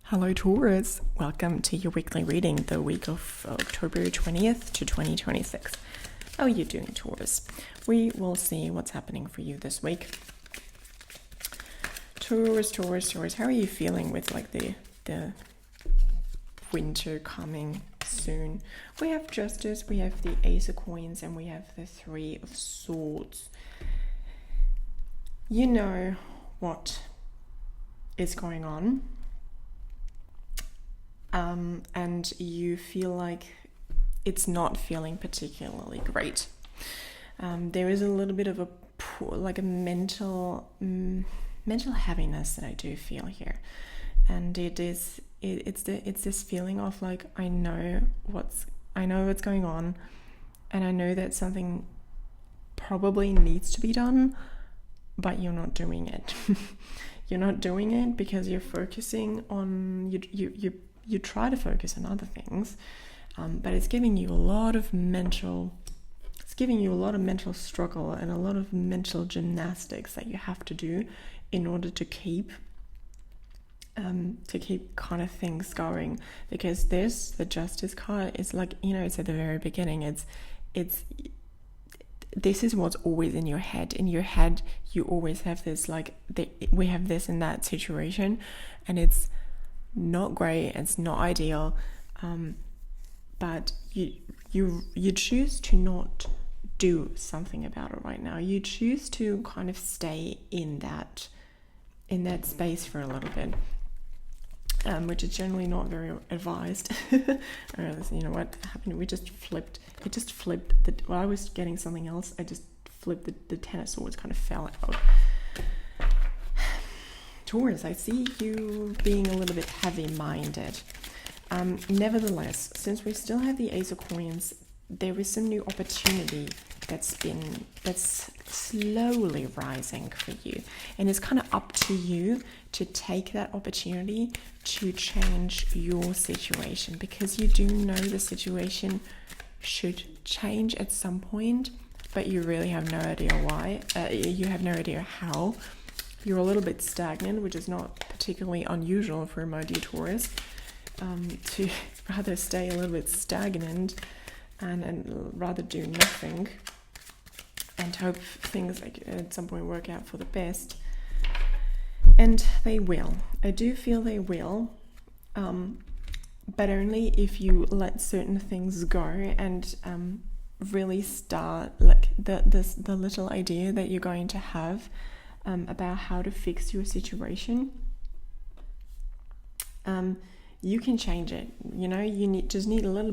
Hello Taurus, welcome to your weekly reading, the week of October 20th to 2026. How are you doing, Taurus? We will see what's happening for you this week. Taurus, how are you feeling with like the winter coming soon? We have Justice, we have the Ace of Coins, and we have the Three of Swords. You know what is going on. And you feel like it's not feeling particularly great. There is a little bit of a mental heaviness that I do feel here, and it's this feeling of like I know what's going on, and I know that something probably needs to be done, but you're not doing it. You're not doing it because you're focusing on you try to focus on other things, but it's giving you a lot of mental struggle and a lot of mental gymnastics that you have to do in order to keep kind of things going. Because the Justice card is like, it's at the very beginning. This is what's always in your head. In your head, you always have this we have this in that situation, and it's not great, it's not ideal, but you choose to not do something about it right now. You choose to kind of stay in that space for a little bit, which is generally not very advised. You know what happened? It just flipped. While I was getting something else, I just flipped the Ten of Swords, kind of fell out. Taurus, I see you being a little bit heavy-minded. Nevertheless, since we still have the Ace of Coins, there is some new opportunity that's slowly rising for you, and it's kind of up to you to take that opportunity to change your situation, because you do know the situation should change at some point, but you really have no idea why. You have no idea how. You're a little bit stagnant, which is not particularly unusual for my dear Taurus, to rather stay a little bit stagnant and rather do nothing and hope things at some point work out for the best. And they will. I do feel they will, but only if you let certain things go and really start the little idea that you're going to have about how to fix your situation. You can change it. You need a little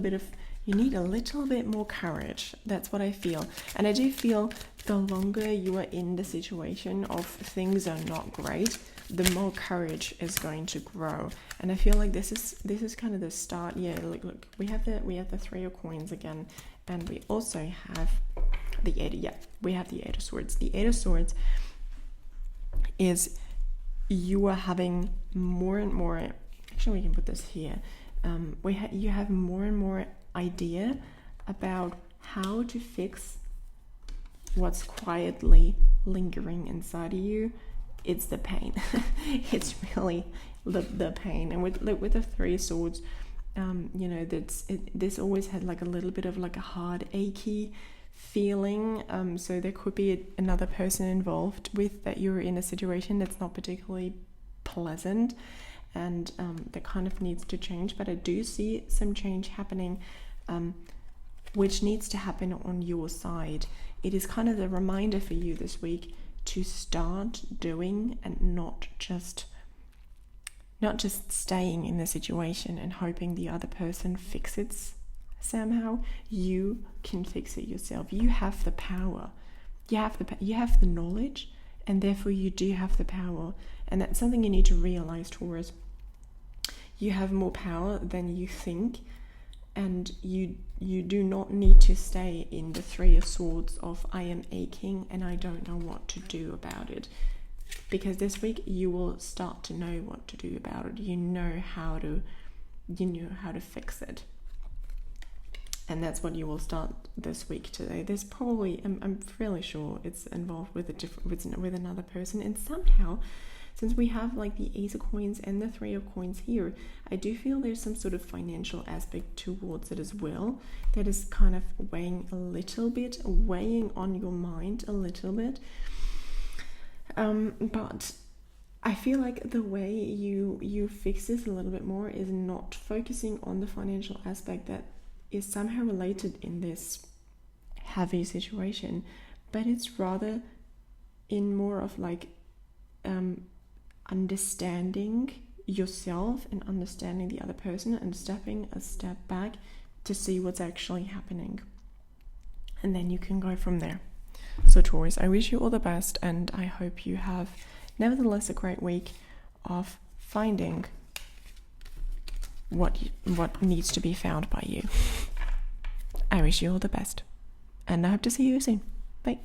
bit more courage. That's what I feel. And I do feel the longer you are in the situation of things are not great, the more courage is going to grow. And I feel like this is kind of the start. Yeah, look, we have the Three of Coins again, and we also have the we have the Eight of Swords. The Eight of Swords is you are having more and more. Actually, we can put this here. You have more and more idea about how to fix what's quietly lingering inside of you. It's the pain. It's really the pain. And with the Three of Swords, this always had like a little bit of like a hard, achy feeling. So there could be another person involved with that you're in a situation that's not particularly pleasant, and that kind of needs to change. But I do see some change happening, which needs to happen on your side. It is kind of the reminder for you this week to start doing, and not just staying in the situation and hoping the other person fixes it somehow. You can fix it yourself. You have the power. You have the knowledge, and therefore you do have the power. And that's something you need to realize, Taurus. You have more power than you think, and you do not need to stay in the Three of Swords of I am aching and I don't know what to do about it. Because this week you will start to know what to do about it. You know how to fix it. And that's what you will start this week today. There's probably, I'm fairly sure it's involved with another person, and somehow since we have like the Ace of Coins and the Three of Coins here, I do feel there's some sort of financial aspect towards it as well that is kind of weighing on your mind a little bit. But I feel like the way you fix this a little bit more is not focusing on the financial aspect that is somehow related in this heavy situation, but it's rather in more of like understanding yourself and understanding the other person and stepping a step back to see what's actually happening, and then you can go from there. So Taurus, I wish you all the best, and I hope you have nevertheless a great week of finding what needs to be found by you. I wish you all the best, and I hope to see you soon. Bye.